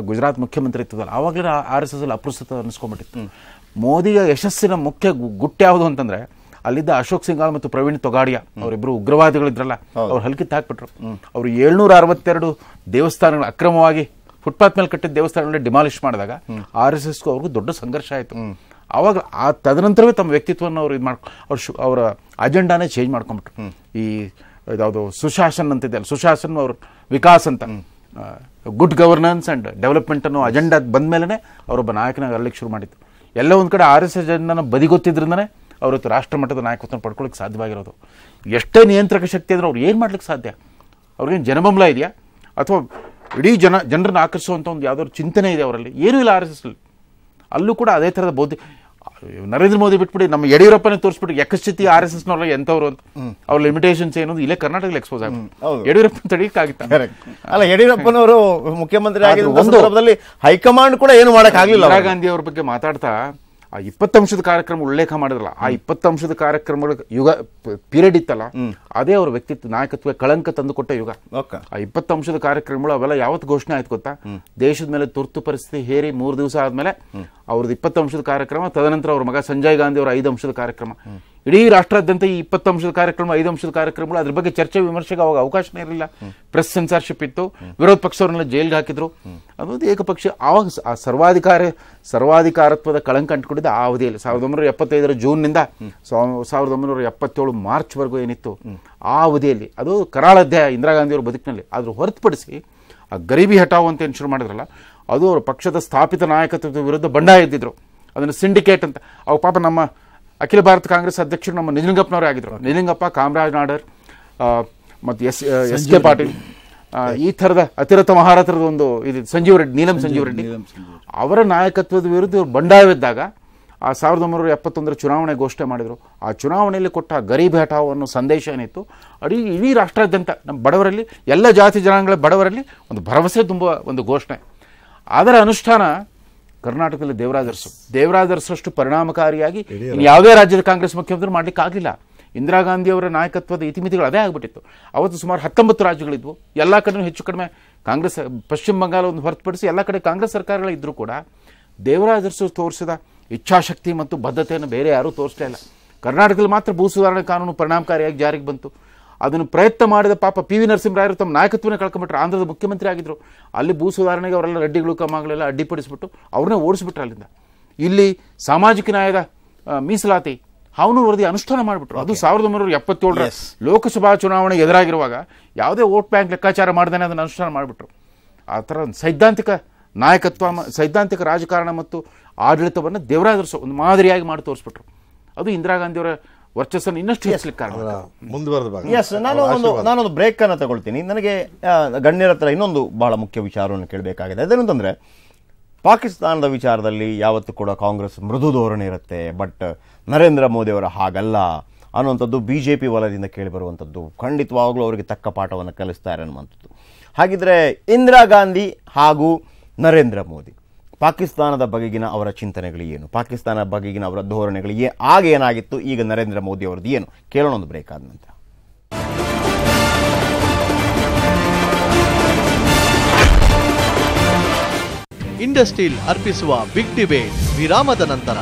ಗುಜರಾತ್ ಮುಖ್ಯಮಂತ್ರಿ ಇರ್ತದಲ್ಲ, ಆವಾಗಲೇ RSSಲ್ಲಿ ಅಪ್ರಸ್ತುತ ಅನ್ನಿಸ್ಕೊಂಡ್ಬಿಟ್ಟಿತ್ತು. ಮೋದಿಯ ಯಶಸ್ಸಿನ ಮುಖ್ಯ ಗುಟ್ಟು ಯಾವುದು ಅಂತಂದ್ರೆ, ಅಲ್ಲಿದ್ದ ಅಶೋಕ್ ಸಿಂಘಾಲ್ ಮತ್ತು ಪ್ರವೀಣ್ ತೊಗಾಡಿಯಾ ಅವರಿಬ್ಬರು ಉಗ್ರವಾದಿಗಳಿದ್ರಲ್ಲ, ಅವ್ರು ಹಲ್ಕಿತ್ತು ಹಾಕ್ಬಿಟ್ರು. ಅವರು 762 ದೇವಸ್ಥಾನಗಳು ಅಕ್ರಮವಾಗಿ ಫುಟ್ಪಾತ್ ಮೇಲೆ ಕಟ್ಟಿದ ದೇವಸ್ಥಾನಗಳನ್ನ ಡಿಮಾಲಿಷ್ ಮಾಡಿದಾಗ RSSಗೂ ಅವ್ರಿಗೂ ದೊಡ್ಡ ಸಂಘರ್ಷ ಆಯಿತು. ಆವಾಗ ತದನಂತರವೇ ತಮ್ಮ ವ್ಯಕ್ತಿತ್ವವನ್ನು ಅವ್ರು ಇದು ಅವರ ಅಜೆಂಡಾನೇ ಚೇಂಜ್ ಮಾಡ್ಕೊಂಡ್ಬಿಟ್ರು. ಈ ಯಾವುದು ಸುಶಾಸನ್ ಅಂತಿದೆ ಅಲ್ಲ, ಸುಶಾಸನ್ ಅವ್ರ ವಿಕಾಸ್ ಅಂತ, ಗುಡ್ ಗವರ್ನೆನ್ಸ್ ಅಂಡ್ ಡೆವಲಪ್ಮೆಂಟ್ ಅನ್ನೋ ಅಜೆಂಡಾ ಬಂದ ಮೇಲೆ ಅವರೊಬ್ಬ ನಾಯಕನಾಗಿ ಅರಲಿಕ್ಕೆ ಶುರು ಮಾಡಿತ್ತು. ಎಲ್ಲ ಒಂದು ಕಡೆ RSS ಅಜೆಂಡಾನ ಬದಿಗೊತ್ತಿದ್ರಿಂದನೇ ಅವತ್ತು ರಾಷ್ಟ್ರ ಮಟ್ಟದ ನಾಯಕತ್ವ ಪಡ್ಕೊಳ್ಳಿಕ್ಕೆ ಸಾಧ್ಯವಾಗಿರೋದು. ಎಷ್ಟೇ ನಿಯಂತ್ರಕ ಶಕ್ತಿ ಅಂದ್ರೆ ಅವ್ರು ಏನು ಮಾಡ್ಲಿಕ್ಕೆ ಸಾಧ್ಯ? ಅವ್ರಿಗೇನು ಜನಬಂಬಲ ಇದೆಯಾ, ಅಥವಾ ಇಡೀ ಜನರನ್ನು ಆಕರ್ಷಿಸುವಂಥ ಒಂದು ಯಾವುದಾದ್ರು ಚಿಂತನೆ ಇದೆ ಅವರಲ್ಲಿ? ಏನೂ ಇಲ್ಲ RSSನಲ್ಲಿ. ಅಲ್ಲೂ ಕೂಡ ಅದೇ ಥರದ ನರೇಂದ್ರ ಮೋದಿ ಬಿಟ್ಬಿಟ್ಟು ನಮ್ಮ ಯಡಿಯೂರಪ್ಪನೇ ತೋರಿಸ್ಬಿಟ್ಟು ಯಕಸ್ಥಿತಿ RSSನವ್ರ ಎಂಥವ್ರು ಅಂತ ಅವ್ರ ಲಿಮಿಟೇಷನ್ಸ್ ಏನೋದು ಇಲ್ಲೇ ಕರ್ನಾಟಕದಲ್ಲಿ ಎಕ್ಸ್ಪೋಸ್ ಆಗುತ್ತೆ. ಯಡಿಯೂರಪ್ಪನ ತಡೆಯಕ್ಕಾಗಿತ್ತ? ಅಲ್ಲ, ಯಡಿಯೂರಪ್ಪನವರು ಮುಖ್ಯಮಂತ್ರಿ ಆಗಿದ್ದ ಸಂದರ್ಭದಲ್ಲಿ ಹೈಕಮಾಂಡ್ ಕೂಡ ಏನು ಮಾಡೋಕ್ಕಾಗಲಿಲ್ಲ. ಇಂದಿರಾ ಗಾಂಧಿ ಅವ್ರ ಬಗ್ಗೆ ಮಾತಾಡ್ತಾ ಆ 20 ಅಂಶದ ಕಾರ್ಯಕ್ರಮ ಉಲ್ಲೇಖ ಮಾಡಿದ್ರಲ್ಲ, ಆ 20 ಅಂಶದ ಕಾರ್ಯಕ್ರಮಗಳ ಯುಗ ಪೀರಿಯಡ್ ಇತ್ತಲ್ಲ, ಅದೇ ಅವ್ರ ವ್ಯಕ್ತಿತ್ವ ನಾಯಕತ್ವ ಕಳಂಕ ತಂದುಕೊಟ್ಟ ಯುಗ. ಆ 20 ಅಂಶದ ಕಾರ್ಯಕ್ರಮಗಳು ಅವೆಲ್ಲ ಯಾವತ್ತು ಘೋಷಣೆ ಆಯ್ತು ಗೊತ್ತಾ? ದೇಶದ ಮೇಲೆ ತುರ್ತು ಪರಿಸ್ಥಿತಿ ಹೇರಿ 3 ದಿವಸ ಆದ್ಮೇಲೆ ಅವ್ರದ್ದು 20 ಅಂಶದ ಕಾರ್ಯಕ್ರಮ, ತದನಂತರ ಅವ್ರ ಮಗ ಸಂಜಯ್ ಗಾಂಧಿ ಅವರ 5 ಅಂಶದ ಕಾರ್ಯಕ್ರಮ. ಇಡೀ ರಾಷ್ಟ್ರಾದ್ಯಂತ ಈ 20 ಅಂಶದ ಕಾರ್ಯಕ್ರಮ, 5 ಅಂಶದ ಕಾರ್ಯಕ್ರಮಗಳು, ಅದ್ರ ಬಗ್ಗೆ ಚರ್ಚೆ ವಿಮರ್ಶೆಗೆ ಅವಾಗ ಅವಕಾಶನೇ ಇರಲಿಲ್ಲ. ಪ್ರೆಸ್ ಸೆನ್ಸಾರ್ಶಿಪ್ ಇತ್ತು, ವಿರೋಧ ಪಕ್ಷವರನ್ನೆಲ್ಲ ಜೈಲ್ಗೆ ಹಾಕಿದ್ರು. ಅದೊಂದು ಏಕಪಕ್ಷ. ಆವಾಗ ಆ ಸರ್ವಾಧಿಕಾರತ್ವದ ಕಳಂಕ ಅಂಟ್ಕೊಂಡಿದ್ದ ಆ ಅವಧಿಯಲ್ಲಿ 1975 ಜೂನ್ನಿಂದ 1977 ಮಾರ್ಚ್ವರೆಗೂ ಏನಿತ್ತು ಆ ಅವಧಿಯಲ್ಲಿ, ಅದು ಕರಾಳ ಅಧ್ಯಾಯ ಇಂದಿರಾ ಗಾಂಧಿ ಅವರ ಬದುಕಿನಲ್ಲಿ. ಆದ್ರೂ ಹೊರತುಪಡಿಸಿ ಆ ಗರೀಬಿ ಹಟಾವ್ ಅಂತ ಏನು ಶುರು ಮಾಡಿದ್ರಲ್ಲ, ಅದು ಅವರ ಪಕ್ಷದ ಸ್ಥಾಪಿತ ನಾಯಕತ್ವದ ವಿರುದ್ಧ ಬಂಡಾಯ ಎದ್ದಿದ್ರು. ಅದನ್ನು ಸಿಂಡಿಕೇಟ್ ಅಂತ. ಅವಾಗ ಪಾಪ ನಮ್ಮ ಅಖಿಲ ಭಾರತ ಕಾಂಗ್ರೆಸ್ ಅಧ್ಯಕ್ಷರು ನಮ್ಮ ನಿಜಲಿಂಗಪ್ಪನವರೇ ಆಗಿದ್ರು. ನಿಜಲಿಂಗಪ್ಪ, ಕಾಮರಾಜ್ ನಾಡರ್ ಮತ್ತು ಎಸ್ ಕೆ ಪಾಟೀಲ್, ಈ ಥರದ ಅತಿರಥ ಮಹಾರಥರದ ಒಂದು ಇದು ಸಂಜೀವ್ ರೆಡ್ಡಿ, ನೀಲಂ ಸಂಜೀವ್ ರೆಡ್ಡಿ ಅವರ ನಾಯಕತ್ವದ ವಿರುದ್ಧ ಬಂಡಾಯವಿದ್ದಾಗ ಆ 1971 ಚುನಾವಣೆ ಘೋಷಣೆ ಮಾಡಿದರು. ಆ ಚುನಾವಣೆಯಲ್ಲಿ ಕೊಟ್ಟ ಗರೀಬ್ ಹಟಾವ್ ಅನ್ನೋ ಸಂದೇಶ ಏನಿತ್ತು, ಇಡೀ ರಾಷ್ಟ್ರಾದ್ಯಂತ ನಮ್ಮ ಬಡವರಲ್ಲಿ, ಎಲ್ಲ ಜಾತಿ ಜನಾಂಗಗಳ ಬಡವರಲ್ಲಿ ಒಂದು ಭರವಸೆ ತುಂಬುವ ಒಂದು ಘೋಷಣೆ. ಅದರ ಅನುಷ್ಠಾನ ಕರ್ನಾಟಕದಲ್ಲಿ ದೇವರಾಜ್ ಅರಸು ಪರಿಣಾಮಕಾರಿಯಾಗಿ ಯಾವುದೇ ರಾಜ್ಯದ ಕಾಂಗ್ರೆಸ್ ಮುಖ್ಯಮಂತ್ರಿ ಮಾಡ್ಲಿಕ್ಕೆ ಆಗಲಿಲ್ಲ. ಇಂದಿರಾ ಗಾಂಧಿ ಅವರ ನಾಯಕತ್ವದ ಇತಿಮಿತಿಗಳು ಅದೇ ಆಗ್ಬಿಟ್ಟಿತ್ತು. ಅವತ್ತು ಸುಮಾರು 19 ರಾಜ್ಯಗಳಿದ್ವು. ಎಲ್ಲ ಕಡೆ ಹೆಚ್ಚು ಕಡಿಮೆ ಕಾಂಗ್ರೆಸ್, ಪಶ್ಚಿಮ ಬಂಗಾಳ ಒಂದು ಹೊರತುಪಡಿಸಿ ಎಲ್ಲ ಕಡೆ ಕಾಂಗ್ರೆಸ್ ಸರ್ಕಾರಗಳಿದ್ರೂ ಕೂಡ ದೇವರಾಜ್ ಅರಸು ತೋರಿಸಿದ ಇಚ್ಛಾಶಕ್ತಿ ಮತ್ತು ಬದ್ಧತೆಯನ್ನು ಬೇರೆ ಯಾರೂ ತೋರಿಸಲೇ ಇಲ್ಲ. ಕರ್ನಾಟಕದಲ್ಲಿ ಮಾತ್ರ ಭೂ ಸುಧಾರಣೆ ಕಾನೂನು ಪರಿಣಾಮಕಾರಿಯಾಗಿ ಜಾರಿಗೆ ಬಂತು. ಅದನ್ನು ಪ್ರಯತ್ನ ಮಾಡಿದ ಪಾಪ PV ನರಸಿಂಹರಾಯರು ತಮ್ಮ ನಾಯಕತ್ವನೇ ಕಳ್ಕೊಂಡ್ಬಿಟ್ರು. ಆಂಧ್ರದ ಮುಖ್ಯಮಂತ್ರಿ ಆಗಿದ್ರು. ಅಲ್ಲಿ ಭೂ ಸುಧಾರಣೆಗೆ ಅವರೆಲ್ಲ ರೆಡ್ಡಿಗಳು ಕಮ್ಮಗಳೆಲ್ಲ ಅಡ್ಡಿಪಡಿಸ್ಬಿಟ್ಟು ಅವ್ರನ್ನೇ ಓಡಿಸ್ಬಿಟ್ರು ಅಲ್ಲಿಂದ. ಇಲ್ಲಿ ಸಾಮಾಜಿಕ ನ್ಯಾಯದ ಮೀಸಲಾತಿ ಹಾವನೂರು ವರದಿ ಅನುಷ್ಠಾನ ಮಾಡಿಬಿಟ್ರು. ಅದು 1977 ಲೋಕಸಭಾ ಚುನಾವಣೆಗೆ ಎದುರಾಗಿರುವಾಗ ಯಾವುದೇ ವೋಟ್ ಬ್ಯಾಂಕ್ ಲೆಕ್ಕಾಚಾರ ಮಾಡ್ದೇನೆ ಅದನ್ನು ಅನುಷ್ಠಾನ ಮಾಡಿಬಿಟ್ರು. ಆ ಥರ ಸೈದ್ಧಾಂತಿಕ ನಾಯಕತ್ವ, ಸೈದ್ಧಾಂತಿಕ ರಾಜಕಾರಣ ಮತ್ತು ಆಡಳಿತವನ್ನು ದೇವರಾಜ್ ಅರಸು ಒಂದು ಮಾದರಿಯಾಗಿ ಮಾಡಿ ತೋರಿಸ್ಬಿಟ್ರು. ಅದು ಇಂದಿರಾ ಗಾಂಧಿಯವರ ವರ್ಚಸ್ಸನ್ನು ಇನ್ನಷ್ಟು ಹೆಚ್ಚಲಿಕ್ಕೆ ಕಾರಣ. ನಾನೊಂದು ಬ್ರೇಕ್ ಅನ್ನು ತಗೊಳ್ತೀನಿ. ನನಗೆ ಗಣ್ಯರ ಹತ್ರ ಇನ್ನೊಂದು ಬಹಳ ಮುಖ್ಯ ವಿಚಾರವನ್ನು ಕೇಳಬೇಕಾಗಿದೆ. ಅದೇನಂತಂದ್ರೆ, ಪಾಕಿಸ್ತಾನದ ವಿಚಾರದಲ್ಲಿ ಯಾವತ್ತೂ ಕೂಡ ಕಾಂಗ್ರೆಸ್ ಮೃದು ಧೋರಣೆ ಇರುತ್ತೆ, ಬಟ್ ನರೇಂದ್ರ ಮೋದಿ ಅವರ ಹಾಗಲ್ಲ ಅನ್ನುವಂಥದ್ದು BJP ವಲಯದಿಂದ ಕೇಳಿಬರುವಂಥದ್ದು. ಖಂಡಿತವಾಗ್ಲೂ ಅವರಿಗೆ ತಕ್ಕ ಪಾಠವನ್ನು ಕಲಿಸ್ತಾರೆ ಅನ್ನುವಂಥದ್ದು. ಹಾಗಿದ್ರೆ ಇಂದಿರಾ ಗಾಂಧಿ ಹಾಗೂ ನರೇಂದ್ರ ಮೋದಿ ಪಾಕಿಸ್ತಾನದ ಬಗೆಗಿನ ಅವರ ಚಿಂತನೆಗಳು ಏನು, ಪಾಕಿಸ್ತಾನ ಬಗೆಗಿನ ಅವರ ಧೋರಣೆಗಳು ಆಗೇನಾಗಿತ್ತು, ಈಗ ನರೇಂದ್ರ ಮೋದಿ ಅವರದ್ದು ಏನು, ಕೇಳೋಣ ಒಂದು ಬ್ರೇಕ್ ಆದ ನಂತರ. ಇಂಡಸ್ಟ್ರೀಲ್ ಅರ್ಪಿಸುವ ಬಿಗ್ ಡಿಬೇಟ್ ವಿರಾಮದ ನಂತರ